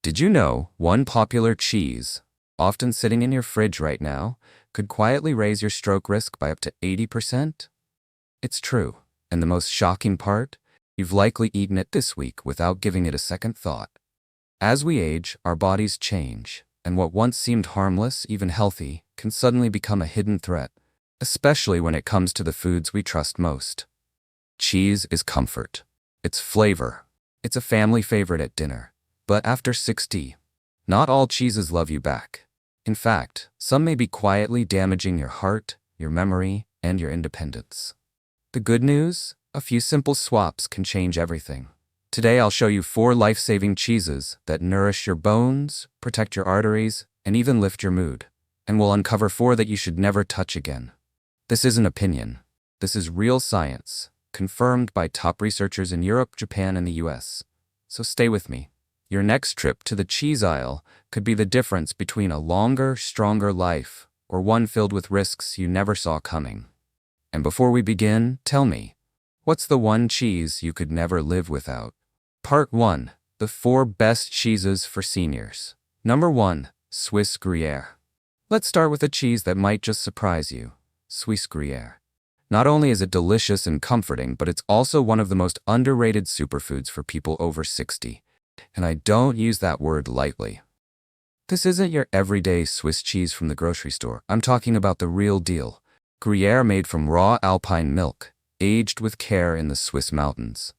Did you know one popular cheese, often sitting in your fridge right now, could quietly raise your stroke risk by up to 80%? It's true, and the most shocking part, you've likely eaten it this week without giving it a second thought. As we age, our bodies change, and what once seemed harmless, even healthy, can suddenly become a hidden threat, especially when it comes to the foods we trust most. Cheese is comfort. It's flavor. It's a family favorite at dinner. But after 60, not all cheeses love you back. In fact, some may be quietly damaging your heart, your memory, and your independence. The good news? A few simple swaps can change everything. Today I'll show you 4 life-saving cheeses that nourish your bones, protect your arteries, and even lift your mood. And we'll uncover 4 that you should never touch again. This isn't opinion. This is real science, confirmed by top researchers in Europe, Japan, and the US. So stay with me. Your next trip to the cheese aisle could be the difference between a longer, stronger life or one filled with risks you never saw coming. And before we begin, tell me, what's the one cheese you could never live without? Part 1. The 4 best cheeses for seniors. Number 1. Swiss Gruyère. Let's start with a cheese that might just surprise you. Swiss Gruyère. Not only is it delicious and comforting, but it's also one of the most underrated superfoods for people over 60. And I don't use that word lightly. This isn't your everyday Swiss cheese from the grocery store. I'm talking about the real deal. Gruyère made from raw alpine milk, aged with care in the Swiss mountains.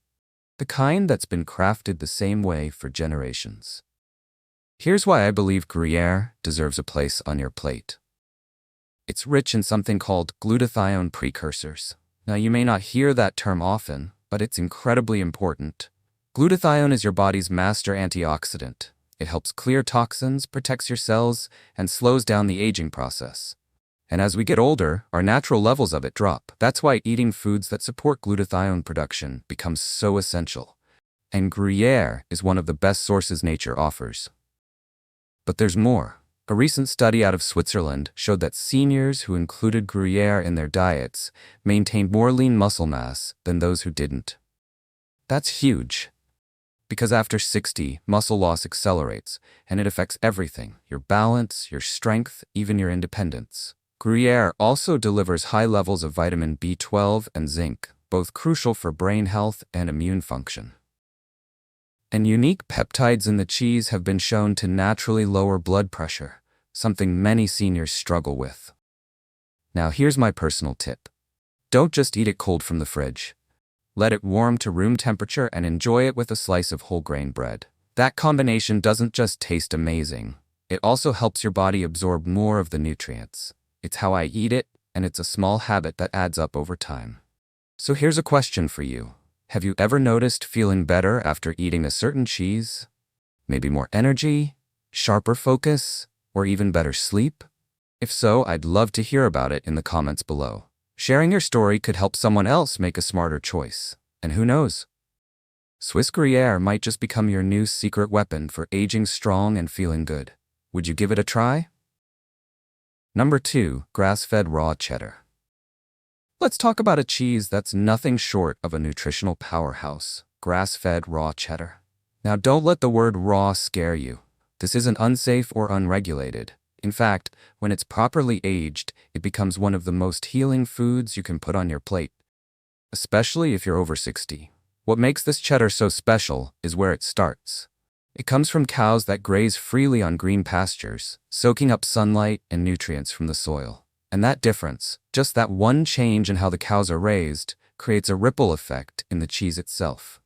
The kind that's been crafted the same way for generations. Here's why I believe Gruyère deserves a place on your plate. It's rich in something called glutathione precursors. Now, you may not hear that term often, but it's incredibly important. Glutathione is your body's master antioxidant. It helps clear toxins, protects your cells, and slows down the aging process. And as we get older, our natural levels of it drop. That's why eating foods that support glutathione production becomes so essential. And Gruyère is one of the best sources nature offers. But there's more. A recent study out of Switzerland showed that seniors who included Gruyère in their diets maintained more lean muscle mass than those who didn't. That's huge. Because after 60, muscle loss accelerates, and it affects everything: your balance, your strength, even your independence. Gruyère also delivers high levels of vitamin B12 and zinc, both crucial for brain health and immune function. And unique peptides in the cheese have been shown to naturally lower blood pressure, something many seniors struggle with. Now here's my personal tip. Don't just eat it cold from the fridge. Let it warm to room temperature and enjoy it with a slice of whole grain bread. That combination doesn't just taste amazing, it also helps your body absorb more of the nutrients. It's how I eat it, and it's a small habit that adds up over time. So here's a question for you. Have you ever noticed feeling better after eating a certain cheese? Maybe more energy, sharper focus, or even better sleep? If so, I'd love to hear about it in the comments below. Sharing your story could help someone else make a smarter choice. And who knows? Swiss Gruyère might just become your new secret weapon for aging strong and feeling good. Would you give it a try? Number 2. Grass-fed raw cheddar. Let's talk about a cheese that's nothing short of a nutritional powerhouse. Grass-fed raw cheddar. Now, don't let the word raw scare you. This isn't unsafe or unregulated. In fact, when it's properly aged, it becomes one of the most healing foods you can put on your plate, especially if you're over 60. What makes this cheddar so special is where it starts. It comes from cows that graze freely on green pastures, soaking up sunlight and nutrients from the soil. And that difference, just that one change in how the cows are raised, creates a ripple effect in the cheese itself.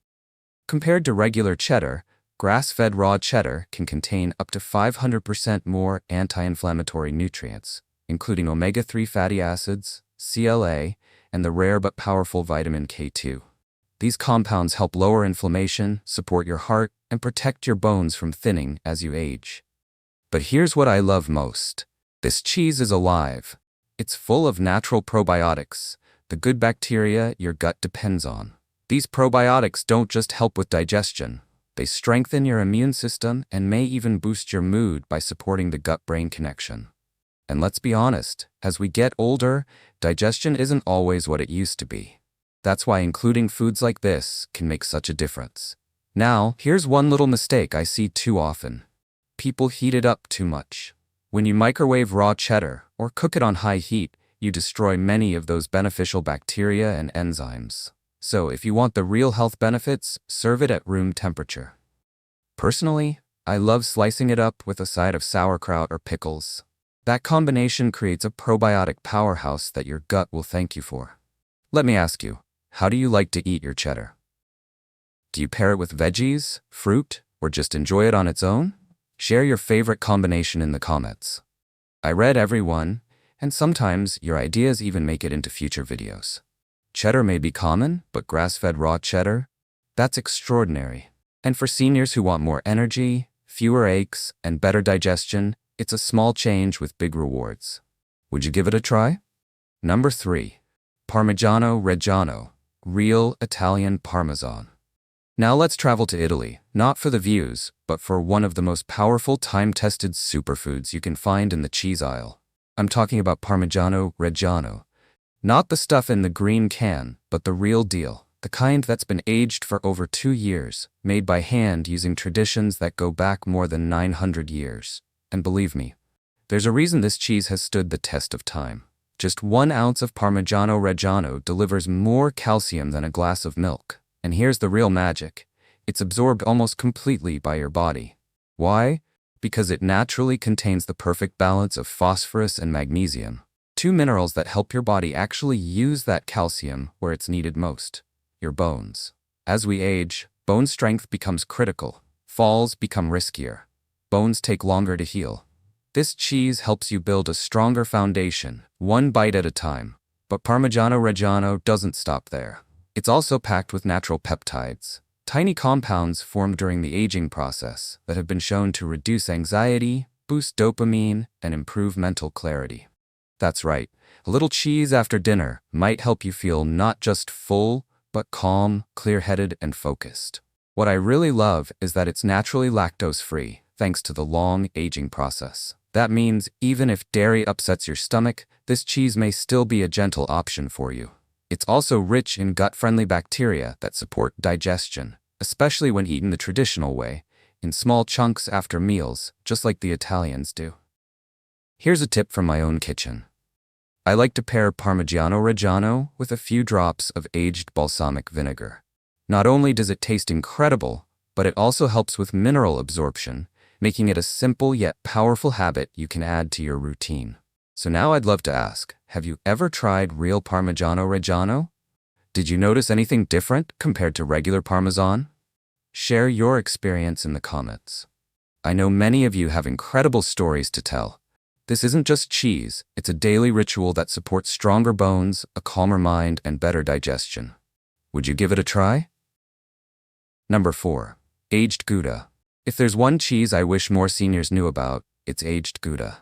Compared to regular cheddar, grass-fed raw cheddar can contain up to 500% more anti-inflammatory nutrients, including omega-3 fatty acids, CLA, and the rare but powerful vitamin K2. These compounds help lower inflammation, support your heart, and protect your bones from thinning as you age. But here's what I love most. This cheese is alive. It's full of natural probiotics, the good bacteria your gut depends on. These probiotics don't just help with digestion. They strengthen your immune system and may even boost your mood by supporting the gut-brain connection. And let's be honest, as we get older, digestion isn't always what it used to be. That's why including foods like this can make such a difference. Now, here's one little mistake I see too often. people heat it up too much. When you microwave raw cheddar or cook it on high heat, you destroy many of those beneficial bacteria and enzymes. So if you want the real health benefits, serve it at room temperature. Personally, I love slicing it up with a side of sauerkraut or pickles. That combination creates a probiotic powerhouse that your gut will thank you for. Let me ask you, how do you like to eat your cheddar? Do you pair it with veggies, fruit, or just enjoy it on its own? Share your favorite combination in the comments. I read every one, and sometimes your ideas even make it into future videos. Cheddar may be common, but grass-fed raw cheddar? That's extraordinary. And for seniors who want more energy, fewer aches, and better digestion, it's a small change with big rewards. Would you give it a try? Number 3. Parmigiano Reggiano, real Italian Parmesan. Now let's travel to Italy, not for the views, but for one of the most powerful time-tested superfoods you can find in the cheese aisle. I'm talking about Parmigiano Reggiano. Not the stuff in the green can, but the real deal, the kind that's been aged for over 2 years, made by hand using traditions that go back more than 900 years. And believe me, there's a reason this cheese has stood the test of time. Just 1 ounce of Parmigiano Reggiano delivers more calcium than a glass of milk. And here's the real magic. It's absorbed almost completely by your body. Why? Because it naturally contains the perfect balance of phosphorus and magnesium, 2 minerals that help your body actually use that calcium where it's needed most, your bones. As we age, bone strength becomes critical. Falls become riskier. Bones take longer to heal. This cheese helps you build a stronger foundation, 1 bite at a time. But Parmigiano Reggiano doesn't stop there. It's also packed with natural peptides, tiny compounds formed during the aging process that have been shown to reduce anxiety, boost dopamine, and improve mental clarity. That's right, a little cheese after dinner might help you feel not just full, but calm, clear-headed, and focused. What I really love is that it's naturally lactose-free, thanks to the long aging process. That means even if dairy upsets your stomach, this cheese may still be a gentle option for you. It's also rich in gut-friendly bacteria that support digestion, especially when eaten the traditional way, in small chunks after meals, just like the Italians do. Here's a tip from my own kitchen. I like to pair Parmigiano Reggiano with a few drops of aged balsamic vinegar. Not only does it taste incredible, but it also helps with mineral absorption, making it a simple yet powerful habit you can add to your routine. So now I'd love to ask, have you ever tried real Parmigiano Reggiano? Did you notice anything different compared to regular Parmesan? Share your experience in the comments. I know many of you have incredible stories to tell. This isn't just cheese, it's a daily ritual that supports stronger bones, a calmer mind, and better digestion. Would you give it a try? Number 4. Aged Gouda. If there's one cheese I wish more seniors knew about, it's aged Gouda.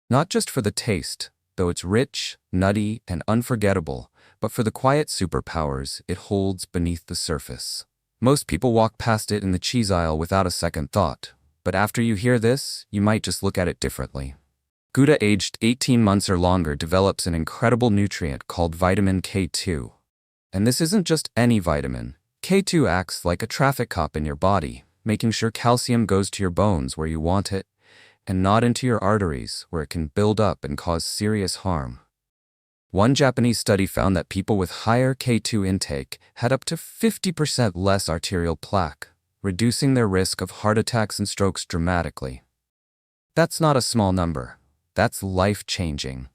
Not just for the taste, though it's rich, nutty, and unforgettable, but for the quiet superpowers it holds beneath the surface. Most people walk past it in the cheese aisle without a second thought, but after you hear this, you might just look at it differently. Gouda aged 18 months or longer develops an incredible nutrient called vitamin K2. And this isn't just any vitamin. K2 acts like a traffic cop in your body, making sure calcium goes to your bones where you want it, and not into your arteries where it can build up and cause serious harm. One Japanese study found that people with higher K2 intake had up to 50% less arterial plaque, reducing their risk of heart attacks and strokes dramatically. That's not a small number. That's life-changing.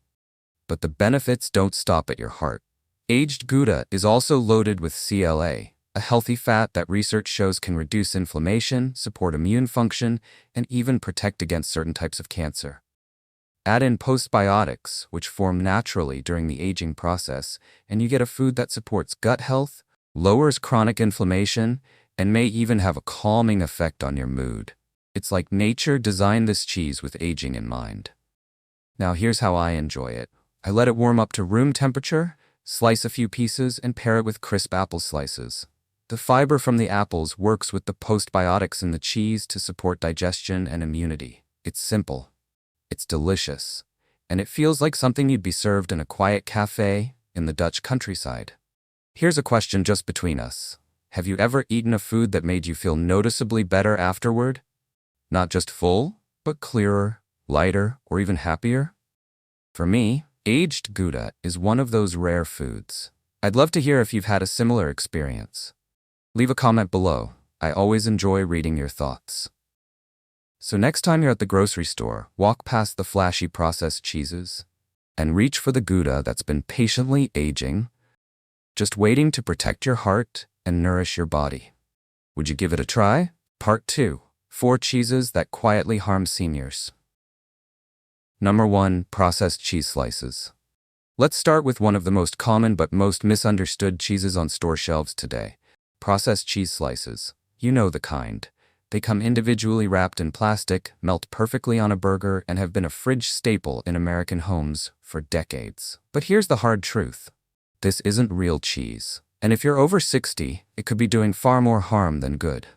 But the benefits don't stop at your heart. Aged Gouda is also loaded with CLA, a healthy fat that research shows can reduce inflammation, support immune function, and even protect against certain types of cancer. Add in postbiotics, which form naturally during the aging process, and you get a food that supports gut health, lowers chronic inflammation, and may even have a calming effect on your mood. It's like nature designed this cheese with aging in mind. Now here's how I enjoy it. I let it warm up to room temperature, slice a few pieces, and pair it with crisp apple slices. The fiber from the apples works with the postbiotics in the cheese to support digestion and immunity. It's simple. It's delicious. And it feels like something you'd be served in a quiet cafe in the Dutch countryside. Here's a question just between us. Have you ever eaten a food that made you feel noticeably better afterward? Not just full, but clearer, lighter, or even happier? For me, aged Gouda is one of those rare foods. I'd love to hear if you've had a similar experience. Leave a comment below. I always enjoy reading your thoughts. So next time you're at the grocery store, walk past the flashy processed cheeses and reach for the Gouda that's been patiently aging, just waiting to protect your heart and nourish your body. Would you give it a try? Part 2. 4 cheeses that quietly harm seniors. Number 1. Processed cheese slices. Let's start with one of the most common but most misunderstood cheeses on store shelves today. Processed cheese slices. You know the kind. They come individually wrapped in plastic, melt perfectly on a burger, and have been a fridge staple in American homes for decades. But here's the hard truth. This isn't real cheese. And if you're over 60, it could be doing far more harm than good.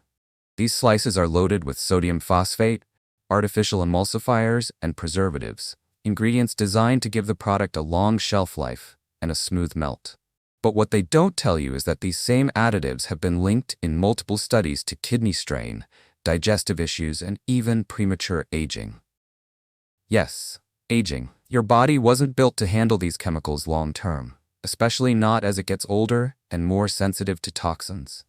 These slices are loaded with sodium phosphate, artificial emulsifiers, and preservatives, ingredients designed to give the product a long shelf life and a smooth melt. But what they don't tell you is that these same additives have been linked in multiple studies to kidney strain, digestive issues, and even premature aging. Yes, aging. Your body wasn't built to handle these chemicals long term, especially not as it gets older and more sensitive to toxins.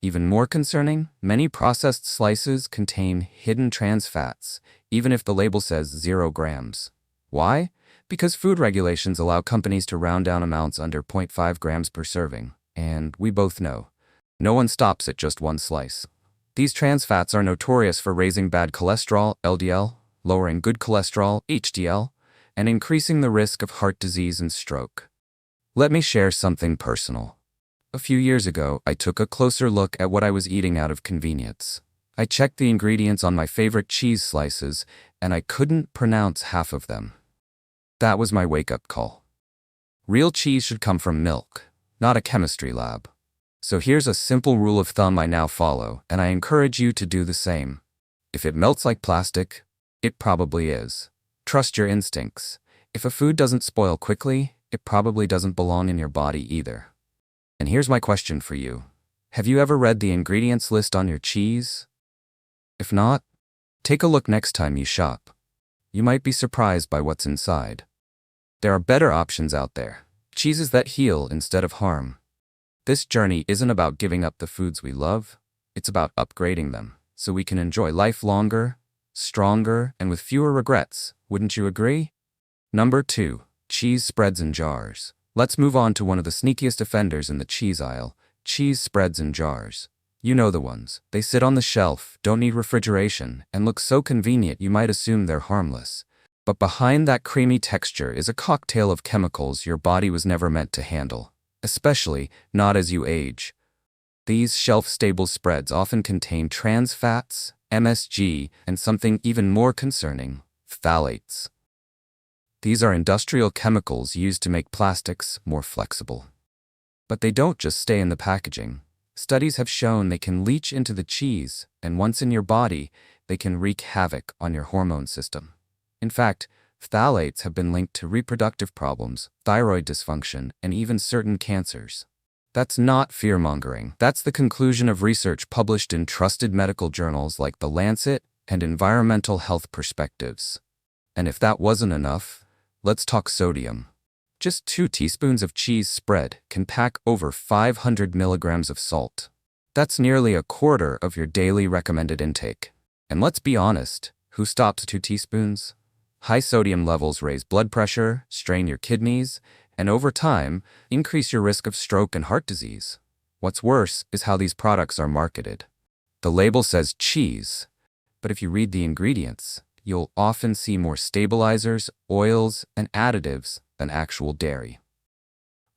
Even more concerning, many processed slices contain hidden trans fats, even if the label says 0 grams. Why? Because food regulations allow companies to round down amounts under 0.5 grams per serving, and we both know, no one stops at just one slice. These trans fats are notorious for raising bad cholesterol, LDL, lowering good cholesterol, HDL, and increasing the risk of heart disease and stroke. Let me share something personal. A few years ago, I took a closer look at what I was eating out of convenience. I checked the ingredients on my favorite cheese slices, and I couldn't pronounce half of them. That was my wake-up call. Real cheese should come from milk, not a chemistry lab. So here's a simple rule of thumb I now follow, and I encourage you to do the same. If it melts like plastic, it probably is. Trust your instincts. If a food doesn't spoil quickly, it probably doesn't belong in your body either. And here's my question for you. Have you ever read the ingredients list on your cheese? If not, take a look next time you shop. You might be surprised by what's inside. There are better options out there. Cheeses that heal instead of harm. This journey isn't about giving up the foods we love. It's about upgrading them so we can enjoy life longer, stronger, and with fewer regrets. Wouldn't you agree? Number 2. Cheese spreads in jars. Let's move on to one of the sneakiest offenders in the cheese aisle, cheese spreads in jars. You know the ones. They sit on the shelf, don't need refrigeration, and look so convenient you might assume they're harmless. But behind that creamy texture is a cocktail of chemicals your body was never meant to handle, especially not as you age. These shelf-stable spreads often contain trans fats, MSG, and something even more concerning, phthalates. These are industrial chemicals used to make plastics more flexible. But they don't just stay in the packaging. Studies have shown they can leach into the cheese, and once in your body, they can wreak havoc on your hormone system. In fact, phthalates have been linked to reproductive problems, thyroid dysfunction, and even certain cancers. That's not fear-mongering. That's the conclusion of research published in trusted medical journals like The Lancet and Environmental Health Perspectives. And if that wasn't enough, let's talk sodium. Just 2 teaspoons of cheese spread can pack over 500 milligrams of salt. That's nearly a quarter of your daily recommended intake. And let's be honest, who stops 2 teaspoons? High sodium levels raise blood pressure, strain your kidneys, and over time, increase your risk of stroke and heart disease. What's worse is how these products are marketed. The label says cheese, but if you read the ingredients, you'll often see more stabilizers, oils, and additives than actual dairy.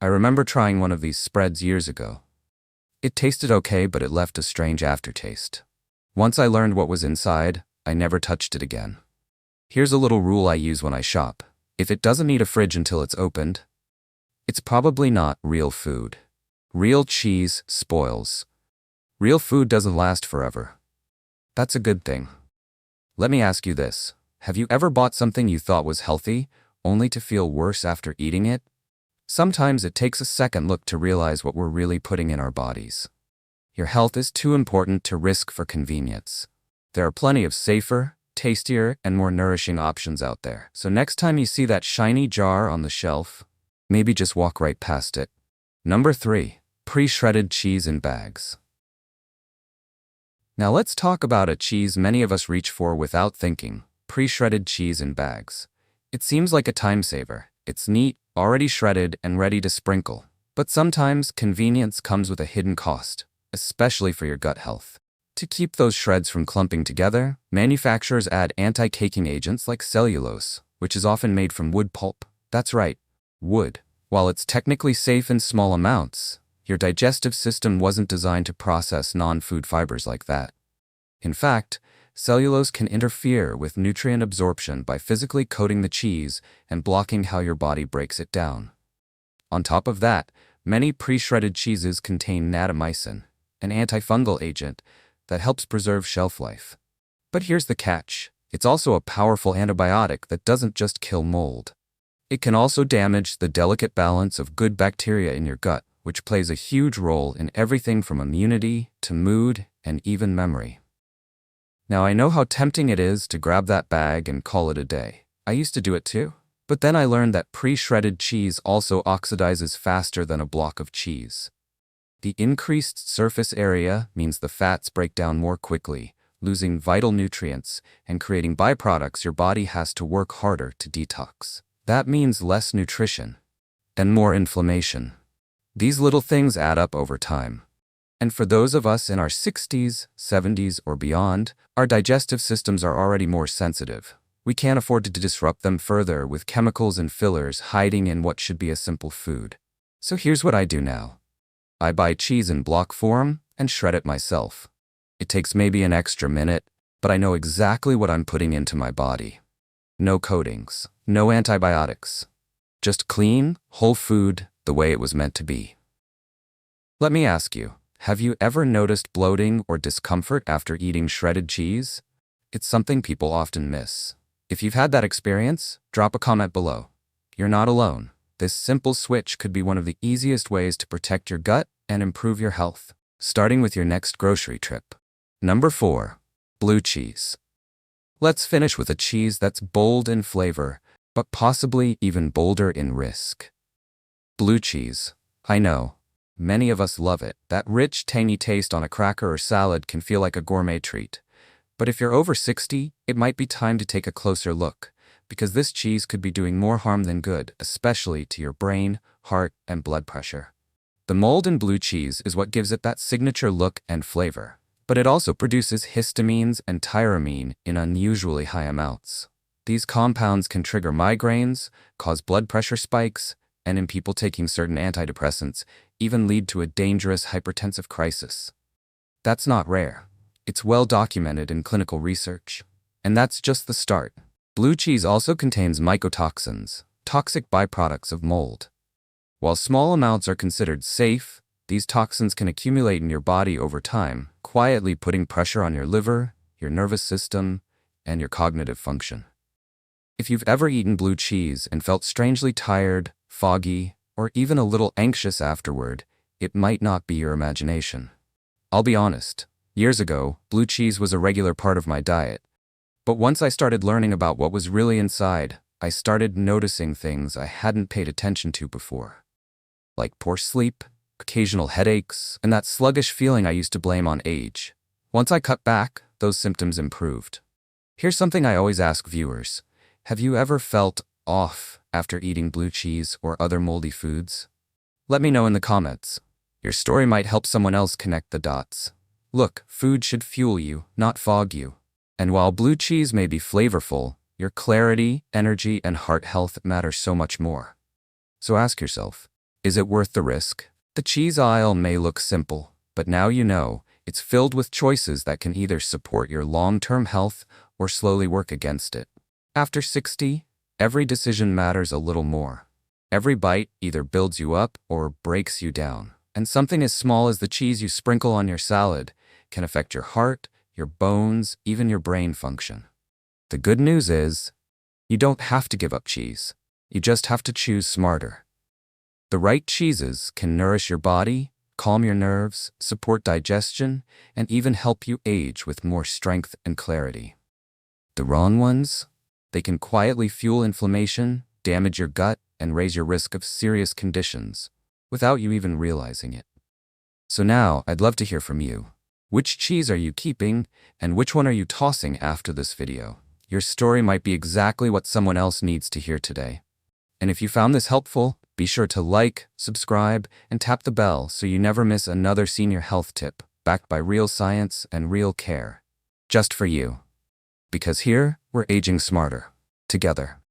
I remember trying one of these spreads years ago. It tasted okay, but it left a strange aftertaste. Once I learned what was inside, I never touched it again. Here's a little rule I use when I shop. If it doesn't need a fridge until it's opened, it's probably not real food. Real cheese spoils. Real food doesn't last forever. That's a good thing. Let me ask you this. Have you ever bought something you thought was healthy, only to feel worse after eating it? Sometimes it takes a second look to realize what we're really putting in our bodies. Your health is too important to risk for convenience. There are plenty of safer, tastier, and more nourishing options out there. So next time you see that shiny jar on the shelf, maybe just walk right past it. Number 3. Pre-shredded cheese in bags. Now let's talk about a cheese many of us reach for without thinking: pre-shredded cheese in bags. It seems like a time saver. It's neat, already shredded, and ready to sprinkle. But sometimes convenience comes with a hidden cost, especially for your gut health. To keep those shreds from clumping together, manufacturers add anti-caking agents like cellulose, which is often made from wood pulp. That's right, wood. While it's technically safe in small amounts, your digestive system wasn't designed to process non-food fibers like that. In fact, cellulose can interfere with nutrient absorption by physically coating the cheese and blocking how your body breaks it down. On top of that, many pre-shredded cheeses contain natamycin, an antifungal agent that helps preserve shelf life. But here's the catch: it's also a powerful antibiotic that doesn't just kill mold. It can also damage the delicate balance of good bacteria in your gut, which plays a huge role in everything from immunity to mood and even memory. Now I know how tempting it is to grab that bag and call it a day. I used to do it too. But then I learned that pre-shredded cheese also oxidizes faster than a block of cheese. The increased surface area means the fats break down more quickly, losing vital nutrients and creating byproducts your body has to work harder to detox. That means less nutrition and more inflammation. These little things add up over time. And for those of us in our 60s, 70s, or beyond, our digestive systems are already more sensitive. We can't afford to disrupt them further with chemicals and fillers hiding in what should be a simple food. So here's what I do now. I buy cheese in block form and shred it myself. It takes maybe an extra minute, but I know exactly what I'm putting into my body. No coatings, no antibiotics. Just clean, whole food the way it was meant to be. Let me ask you, have you ever noticed bloating or discomfort after eating shredded cheese? It's something people often miss. If you've had that experience, drop a comment below. You're not alone. This simple switch could be one of the easiest ways to protect your gut and improve your health, starting with your next grocery trip. Number 4. Blue cheese. Let's finish with a cheese that's bold in flavor, but possibly even bolder in risk. Blue cheese. I know. Many of us love it. That rich, tangy taste on a cracker or salad can feel like a gourmet treat. But if you're over 60, it might be time to take a closer look, because this cheese could be doing more harm than good, especially to your brain, heart, and blood pressure. The mold in blue cheese is what gives it that signature look and flavor, but it also produces histamines and tyramine in unusually high amounts. These compounds can trigger migraines, cause blood pressure spikes, and in people taking certain antidepressants, even lead to a dangerous hypertensive crisis. That's not rare. It's well documented in clinical research. And that's just the start. Blue cheese also contains mycotoxins, toxic byproducts of mold. While small amounts are considered safe, these toxins can accumulate in your body over time, quietly putting pressure on your liver, your nervous system, and your cognitive function. If you've ever eaten blue cheese and felt strangely tired, foggy, or even a little anxious afterward, it might not be your imagination. I'll be honest, years ago, blue cheese was a regular part of my diet. But once I started learning about what was really inside, I started noticing things I hadn't paid attention to before. Like poor sleep, occasional headaches, and that sluggish feeling I used to blame on age. Once I cut back, those symptoms improved. Here's something I always ask viewers. Have you ever felt off after eating blue cheese or other moldy foods? Let me know in the comments. Your story might help someone else connect the dots. Look, food should fuel you, not fog you. And while blue cheese may be flavorful, your clarity, energy, and heart health matter so much more. So ask yourself, is it worth the risk? The cheese aisle may look simple, but now you know it's filled with choices that can either support your long-term health or slowly work against it. After 60, every decision matters a little more. Every bite either builds you up or breaks you down. And something as small as the cheese you sprinkle on your salad can affect your heart, your bones, even your brain function. The good news is, you don't have to give up cheese. You just have to choose smarter. The right cheeses can nourish your body, calm your nerves, support digestion, and even help you age with more strength and clarity. The wrong ones? They can quietly fuel inflammation, damage your gut, and raise your risk of serious conditions without you even realizing it. So now, I'd love to hear from you. Which cheese are you keeping, and which one are you tossing after this video? Your story might be exactly what someone else needs to hear today. And if you found this helpful, be sure to like, subscribe, and tap the bell so you never miss another senior health tip backed by real science and real care. Just for you. Because here, we're aging smarter. Together.